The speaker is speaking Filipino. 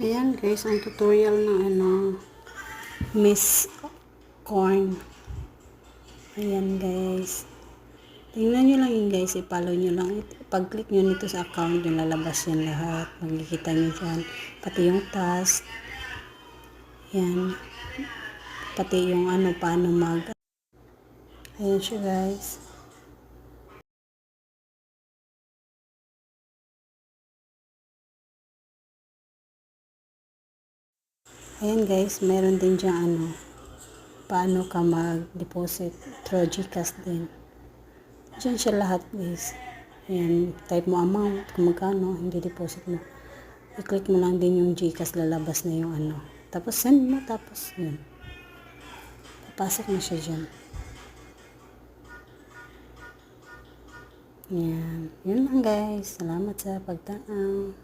Ayan guys, ang tutorial ng Miss Corn. Ayan guys. Tingnan nyo lang yun guys, i-follow nyo lang. Pag-click nyo nito sa account, yung lalabas yan lahat. Magkikita nyo dyan. Pati yung task. Yan. Pati yung paano Ayan siya guys. Ayan guys, meron din dyan paano ka mag-deposit through GCash din. Diyan siya lahat guys. Ayan, type mo amount, kung magkano, hindi deposit mo. I-click mo lang din yung GCash, lalabas na yung Tapos send mo, tapos yun. Papasok na siya dyan. Ayan, yun lang guys. Salamat sa pagtanaw.